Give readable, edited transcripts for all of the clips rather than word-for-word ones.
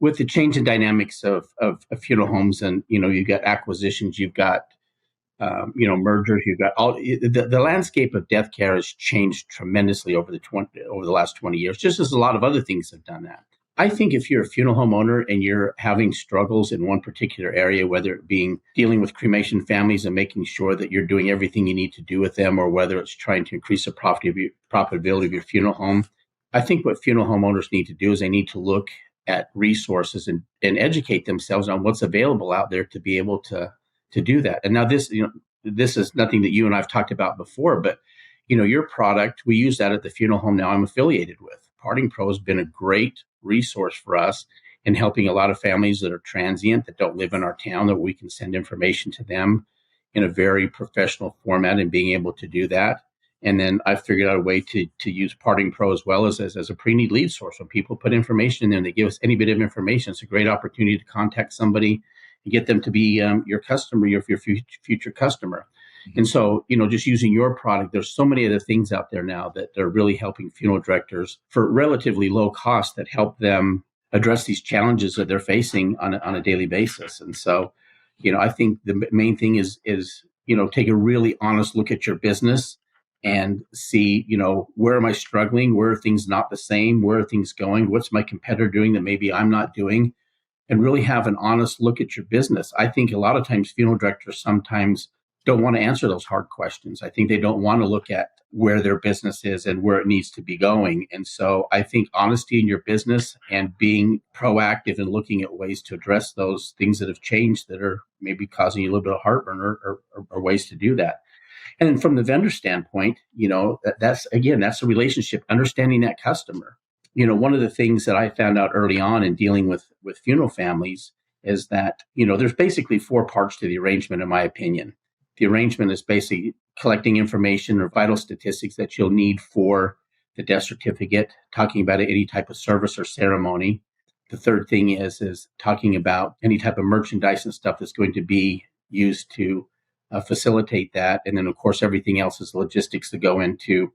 with the change in dynamics of funeral homes, and you've got acquisitions, you've got mergers, you've got all the landscape of death care has changed tremendously over the last 20 years, just as a lot of other things have done that. I think if you're a funeral home owner and you're having struggles in one particular area, whether it being dealing with cremation families and making sure that you're doing everything you need to do with them, or whether it's trying to increase the profitability of your funeral home, I think what funeral home owners need to do is they need to look at resources and educate themselves on what's available out there to be able to do that. And now this is nothing that you and I've talked about before, but your product, we use that at the funeral home now I'm affiliated with. Parting Pro has been a great resource for us in helping a lot of families that are transient, that don't live in our town, that we can send information to them in a very professional format and being able to do that. And then I figured out a way to use Parting Pro as well as a pre-need lead source. When people put information in there and they give us any bit of information, it's a great opportunity to contact somebody and get them to be your customer, your future customer. And so, just using your product, there's so many other things out there now that are really helping funeral directors for relatively low cost that help them address these challenges that they're facing on a daily basis. And so, I think the main thing is take a really honest look at your business and see, where am I struggling? Where are things not the same? Where are things going? What's my competitor doing that maybe I'm not doing? And really have an honest look at your business. I think a lot of times funeral directors sometimes don't want to answer those hard questions. I think they don't want to look at where their business is and where it needs to be going. And so I think honesty in your business and being proactive and looking at ways to address those things that have changed that are maybe causing you a little bit of heartburn are ways to do that. And then from the vendor standpoint, that's a relationship, understanding that customer. One of the things that I found out early on in dealing with funeral families is that, there's basically 4 parts to the arrangement, in my opinion. The arrangement is basically collecting information or vital statistics that you'll need for the death certificate, talking about any type of service or ceremony. The third thing is talking about any type of merchandise and stuff that's going to be used to facilitate that. And then, of course, everything else is logistics that go into,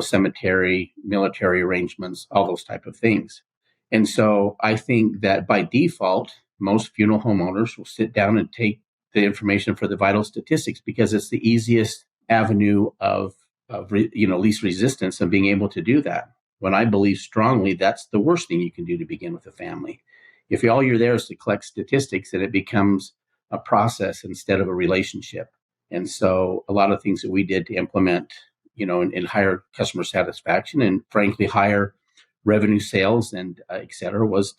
cemetery, military arrangements, all those type of things. And so I think that by default, most funeral homeowners will sit down and take the information for the vital statistics because it's the easiest avenue of least resistance and being able to do that. When I believe strongly, that's the worst thing you can do to begin with a family. If all you're there is to collect statistics, then it becomes a process instead of a relationship. And so a lot of things that we did to implement, and higher customer satisfaction and frankly, higher revenue sales and et cetera, was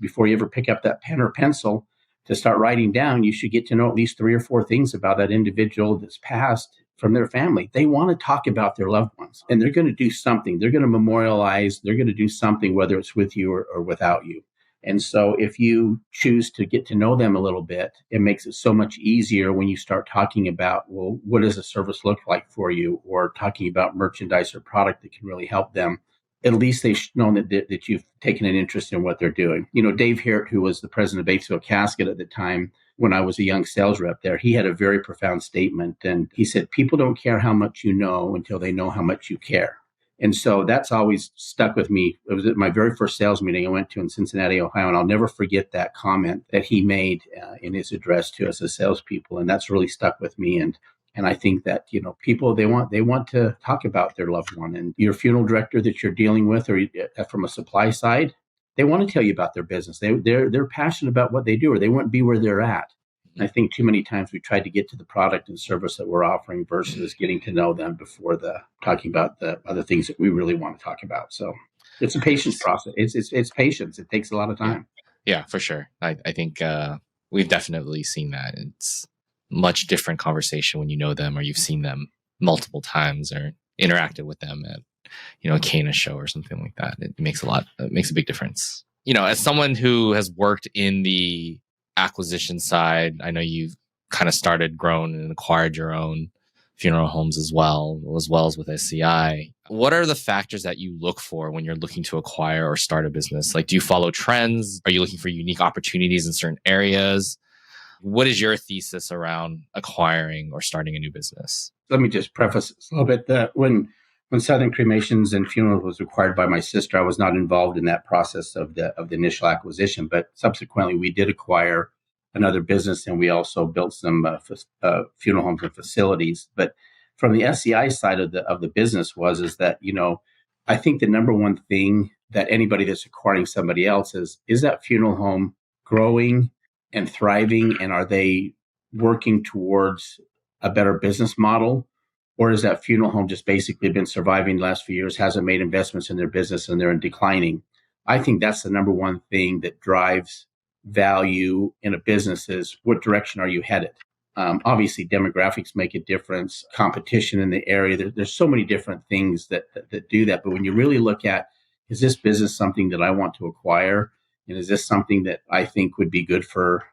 before you ever pick up that pen or pencil to start writing down, you should get to know at least 3 or 4 things about that individual that's passed from their family. They want to talk about their loved ones and they're going to do something. They're going to memorialize, they're going to do something, whether it's with you or without you. And so if you choose to get to know them a little bit, it makes it so much easier when you start talking about, well, what does a service look like for you? Or talking about merchandise or product that can really help them. At least they've known that you've taken an interest in what they're doing. Dave Harrett, who was the president of Batesville Casket at the time when I was a young sales rep there, he had a very profound statement. And he said, people don't care how much you know until they know how much you care. And so that's always stuck with me. It was at my very first sales meeting I went to in Cincinnati, Ohio, and I'll never forget that comment that he made in his address to us as salespeople. And that's really stuck with me. And I think that, people, they want to talk about their loved one, and your funeral director that you're dealing with, or from a supply side, they want to tell you about their business. They're passionate about what they do, or they wouldn't be where they're at. And I think too many times we tried to get to the product and service that we're offering versus getting to know them before talking about the other things that we really want to talk about. So it's a patience process. It's patience. It takes a lot of time. Yeah, for sure. I think we've definitely seen that. It's much different conversation when you know them or you've seen them multiple times or interacted with them at, a Cana show or something like that. It makes a big difference. As someone who has worked in the acquisition side, I know you've kind of started, grown, and acquired your own funeral homes as well as with SCI. What are the factors that you look for when you're looking to acquire or start a business? Like, do you follow trends? Are you looking for unique opportunities in certain areas? What is your thesis around acquiring or starting a new business? Let me just preface this a little bit that when when Southern Cremations and Funerals was acquired by my sister, I was not involved in that process of the initial acquisition, but subsequently we did acquire another business, and we also built some funeral homes and facilities. But from the SCI side of the business was is that I think the number one thing that anybody that's acquiring somebody else is that funeral home growing and thriving, and are they working towards a better business model? Or is that funeral home just basically been surviving the last few years, hasn't made investments in their business, and they're in declining? I think that's the number one thing that drives value in a business is what direction are you headed? Obviously, demographics make a difference, competition in the area. There's so many different things that do that. But when you really look at, is this business something that I want to acquire? And is this something that I think would be good for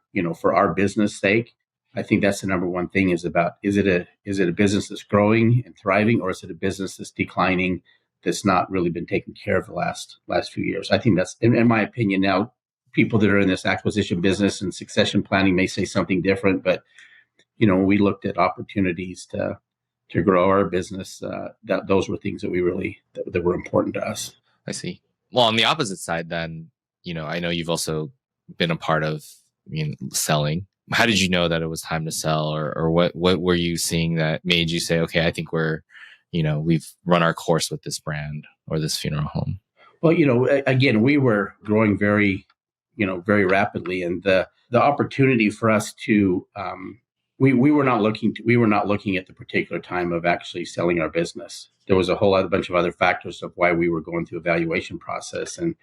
our business sake? I think that's the number one thing is it a business that's growing and thriving, or is it a business that's declining that's not really been taken care of the last few years? I think that's, in my opinion. Now, people that are in this acquisition business and succession planning may say something different, but we looked at opportunities to grow our business. That those were things that were important to us. I see. Well, on the opposite side, then, I know you've also been a part of, selling. How did you know that it was time to sell, or what were you seeing that made you say, okay, I think we've run our course with this brand or this funeral home? Well, again, we were growing very rapidly, and the opportunity for us to, we were not looking at the particular time of actually selling our business. There was a whole other bunch of other factors of why we were going through evaluation process, and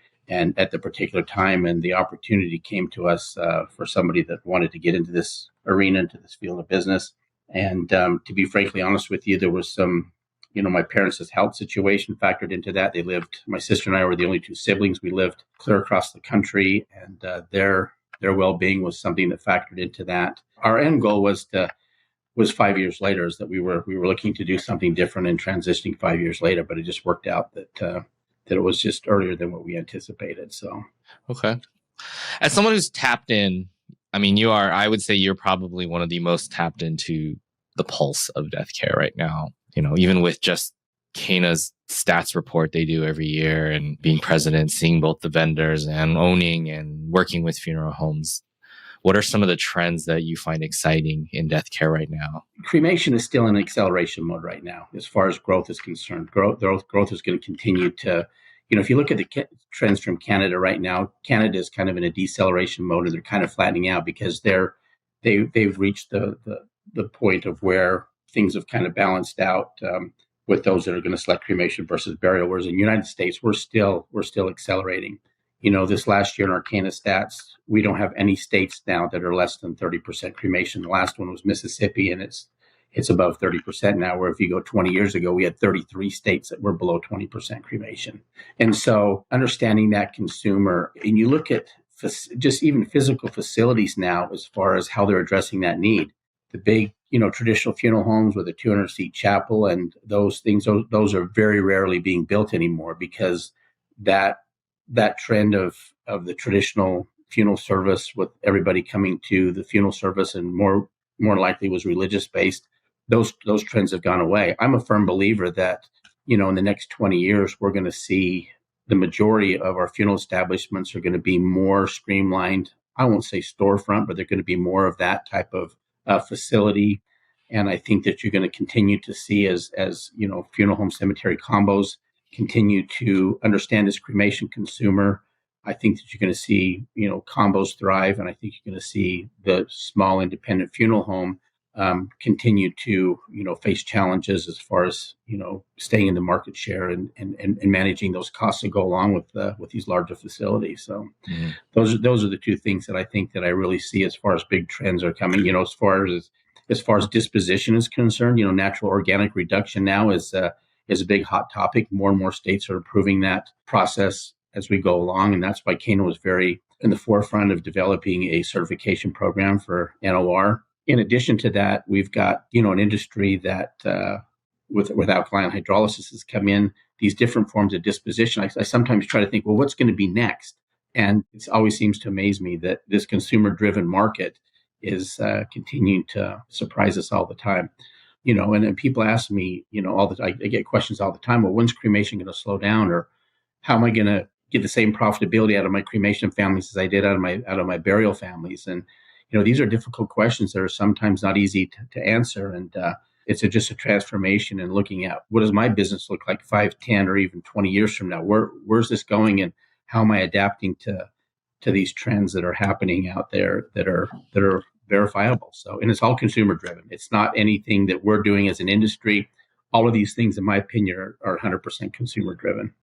at the particular time, and the opportunity came to us for somebody that wanted to get into this arena, into this field of business. And to be frankly honest with you, there was some, my parents' health situation factored into that. My sister and I were the only two siblings. We lived clear across the country, and their well-being was something that factored into that. Our end goal was 5 years later, is that we were looking to do something different and transitioning 5 years later, but it just worked out that it was just earlier than what we anticipated. So, okay. As someone who's tapped in, I would say you're probably one of the most tapped into the pulse of death care right now. Even with just Cana's stats report they do every year, and being president, seeing both the vendors and owning and working with funeral homes. What are some of the trends that you find exciting in death care right now? Cremation is still in acceleration mode right now, as far as growth is concerned. Growth is going to continue to, if you look at the trends from Canada right now, Canada is kind of in a deceleration mode, and they're kind of flattening out because they've reached the point of where things have kind of balanced out with those that are going to select cremation versus burial. Whereas in the United States, we're still accelerating. This last year in our Cana stats, we don't have any states now that are less than 30% cremation. The last one was Mississippi, and it's above 30% now, where if you go 20 years ago, we had 33 states that were below 20% cremation. And so understanding that consumer, and you look at just even physical facilities now, as far as how they're addressing that need, the big, traditional funeral homes with a 200-seat chapel and those things, those are very rarely being built anymore, because that trend of the traditional funeral service, with everybody coming to the funeral service and more likely was religious based, those trends have gone away. I'm a firm believer that, in the next 20 years, we're going to see the majority of our funeral establishments are going to be more streamlined. I won't say storefront, but they're going to be more of that type of facility. And I think that you're going to continue to see as funeral home cemetery combos continue to understand this cremation consumer. I think that you're going to see, combos thrive. And I think you're going to see the small independent funeral home continue to, face challenges as far as, staying in the market share and managing those costs that go along with these larger facilities. So those are the two things that I think that I really see as far as big trends are coming. As far as disposition is concerned, natural organic reduction now is a big hot topic. More and more states are improving that process as we go along. And that's why Cana was very in the forefront of developing a certification program for NOR. In addition to that, we've got, an industry that with alkaline hydrolysis has come in, these different forms of disposition. I sometimes try to think, well, what's going to be next? And it always seems to amaze me that this consumer-driven market is continuing to surprise us all the time. And people ask me, I get questions all the time. Well, when's cremation going to slow down, or how am I going to get the same profitability out of my cremation families as I did out of my burial families? And these are difficult questions that are sometimes not easy to answer. And it's just a transformation and looking at what does my business look like 5, 10, or even 20 years from now? Where's this going, and how am I adapting to these trends that are happening out there that are verifiable? So, and it's all consumer driven. It's not anything that we're doing as an industry. All of these things, in my opinion, are 100% consumer driven.